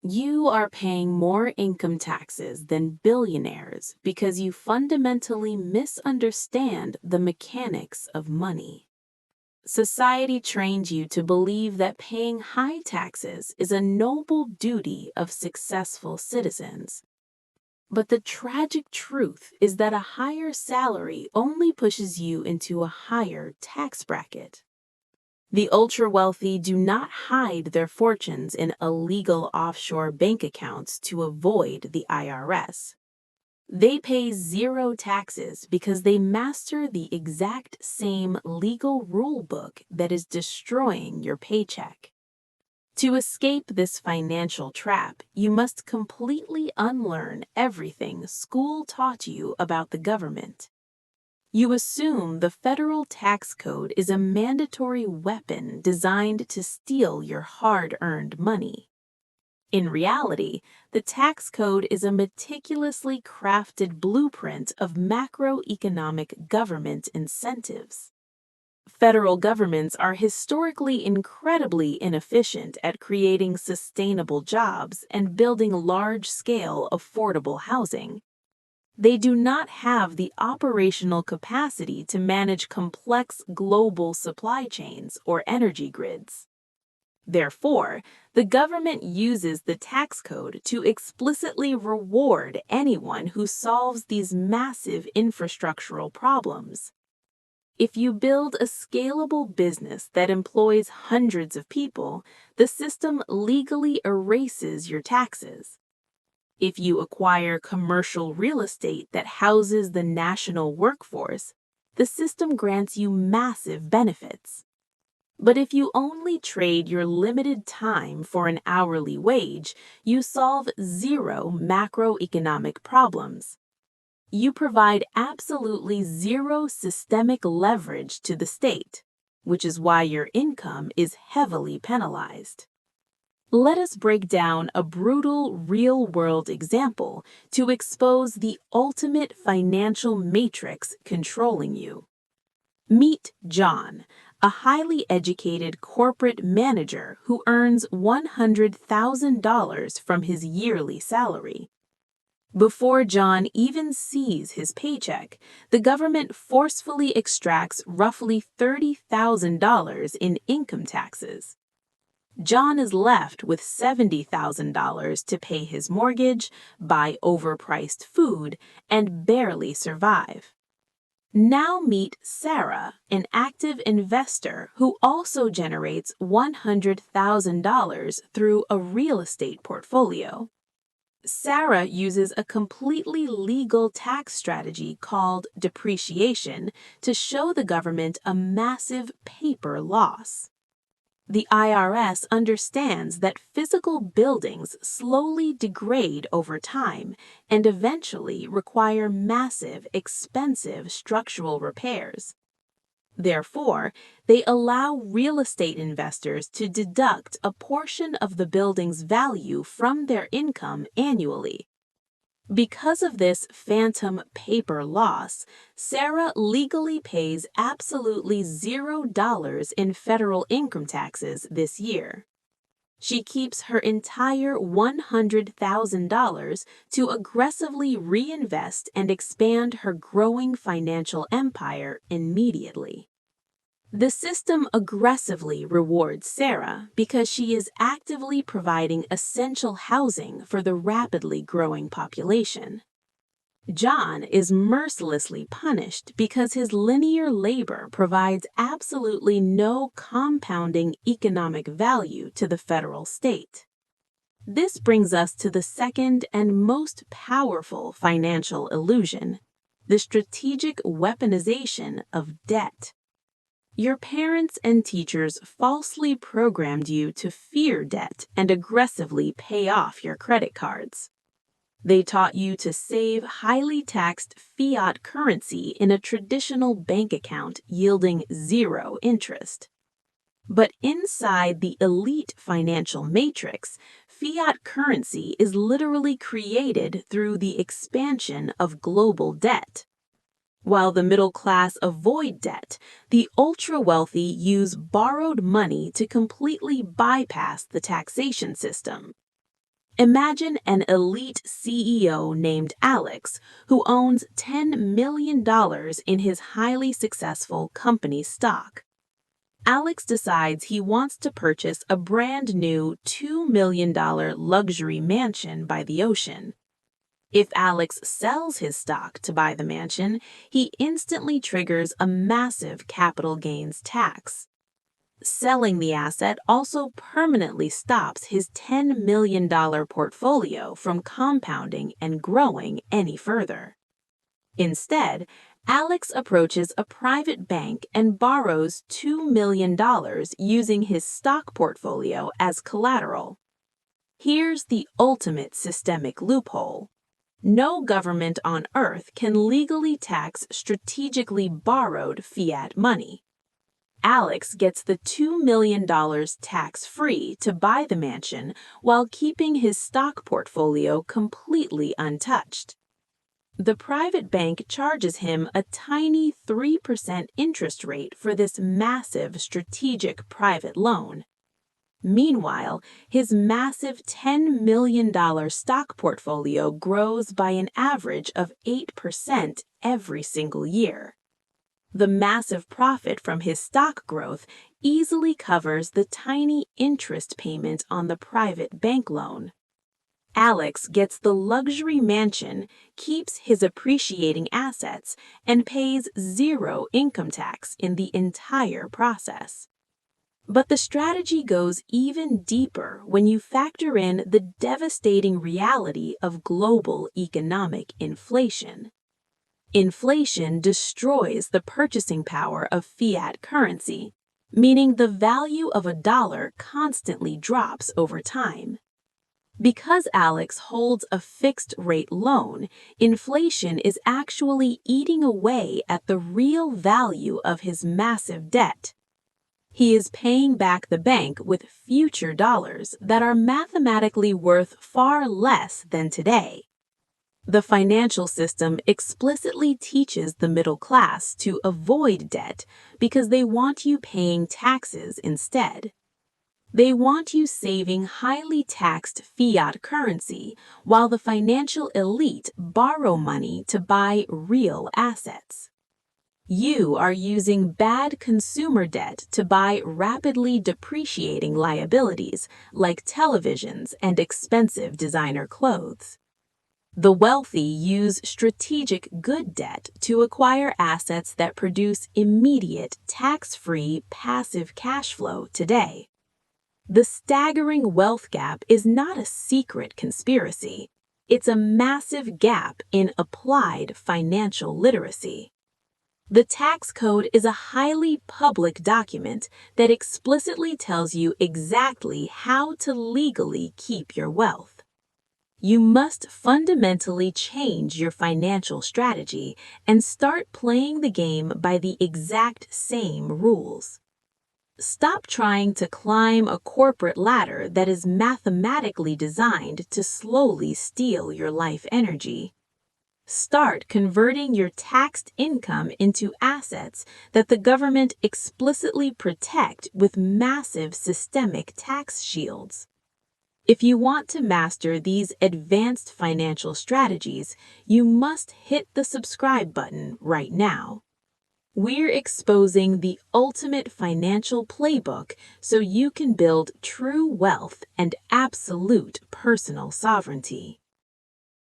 You are paying more income taxes than billionaires because you fundamentally misunderstand the mechanics of money. Society trained you to believe that paying high taxes is a noble duty of successful citizens. But the tragic truth is that a higher salary only pushes you into a higher tax bracket. The ultra-wealthy do not hide their fortunes in illegal offshore bank accounts to avoid the IRS. They pay zero taxes because they master the exact same legal rule book that is destroying your paycheck. To escape this financial trap, you must completely unlearn everything school taught you about the government. You assume the federal tax code is a mandatory weapon designed to steal your hard-earned money. In reality, the tax code is a meticulously crafted blueprint of macroeconomic government incentives. Federal governments are historically incredibly inefficient at creating sustainable jobs and building large-scale affordable housing. They do not have the operational capacity to manage complex global supply chains or energy grids. Therefore, the government uses the tax code to explicitly reward anyone who solves these massive infrastructural problems. If you build a scalable business that employs hundreds of people, the system legally erases your taxes. If you acquire commercial real estate that houses the national workforce, the system grants you massive benefits. But if you only trade your limited time for an hourly wage, you solve zero macroeconomic problems. You provide absolutely zero systemic leverage to the state, which is why your income is heavily penalized. Let us break down a brutal real-world example to expose the ultimate financial matrix controlling you. Meet John, a highly educated corporate manager who earns $100,000 from his yearly salary. Before John even sees his paycheck, the government forcefully extracts roughly $30,000 in income taxes. John is left with $70,000 to pay his mortgage, buy overpriced food, and barely survive. Now meet Sarah, an active investor who also generates $100,000 through a real estate portfolio. Sarah uses a completely legal tax strategy called depreciation to show the government a massive paper loss. The IRS understands that physical buildings slowly degrade over time and eventually require massive, expensive structural repairs. Therefore, they allow real estate investors to deduct a portion of the building's value from their income annually. Because of this phantom paper loss, Sarah legally pays absolutely $0 in federal income taxes this year. She keeps her entire $100,000 to aggressively reinvest and expand her growing financial empire immediately. The system aggressively rewards Sarah because she is actively providing essential housing for the rapidly growing population. John is mercilessly punished because his linear labor provides absolutely no compounding economic value to the federal state. This brings us to the second and most powerful financial illusion, the strategic weaponization of debt. Your parents and teachers falsely programmed you to fear debt and aggressively pay off your credit cards. They taught you to save highly taxed fiat currency in a traditional bank account yielding zero interest. But inside the elite financial matrix, fiat currency is literally created through the expansion of global debt. While the middle class avoid debt, the ultra-wealthy use borrowed money to completely bypass the taxation system. Imagine an elite CEO named Alex who owns $10 million in his highly successful company stock. Alex decides he wants to purchase a brand new $2 million luxury mansion by the ocean. If Alex sells his stock to buy the mansion, he instantly triggers a massive capital gains tax. Selling the asset also permanently stops his $10 million portfolio from compounding and growing any further. Instead, Alex approaches a private bank and borrows $2 million using his stock portfolio as collateral. Here's the ultimate systemic loophole. No government on Earth can legally tax strategically borrowed fiat money. Alex gets the $2 million tax-free to buy the mansion while keeping his stock portfolio completely untouched. The private bank charges him a tiny 3% interest rate for this massive strategic private loan. Meanwhile, his massive $10 million stock portfolio grows by an average of 8% every single year. The massive profit from his stock growth easily covers the tiny interest payment on the private bank loan. Alex gets the luxury mansion, keeps his appreciating assets, and pays zero income tax in the entire process. But the strategy goes even deeper when you factor in the devastating reality of global economic inflation. Inflation destroys the purchasing power of fiat currency, meaning the value of a dollar constantly drops over time. Because Alex holds a fixed-rate loan, inflation is actually eating away at the real value of his massive debt. He is paying back the bank with future dollars that are mathematically worth far less than today. The financial system explicitly teaches the middle class to avoid debt because they want you paying taxes instead. They want you saving highly taxed fiat currency while the financial elite borrow money to buy real assets. You are using bad consumer debt to buy rapidly depreciating liabilities like televisions and expensive designer clothes. The wealthy use strategic good debt to acquire assets that produce immediate, tax-free, passive cash flow today. The staggering wealth gap is not a secret conspiracy. It's a massive gap in applied financial literacy. The tax code is a highly public document that explicitly tells you exactly how to legally keep your wealth. You must fundamentally change your financial strategy and start playing the game by the exact same rules. Stop trying to climb a corporate ladder that is mathematically designed to slowly steal your life energy. Start converting your taxed income into assets that the government explicitly protect with massive systemic tax shields. If you want to master these advanced financial strategies, you must hit the subscribe button right now. We're exposing the ultimate financial playbook so you can build true wealth and absolute personal sovereignty.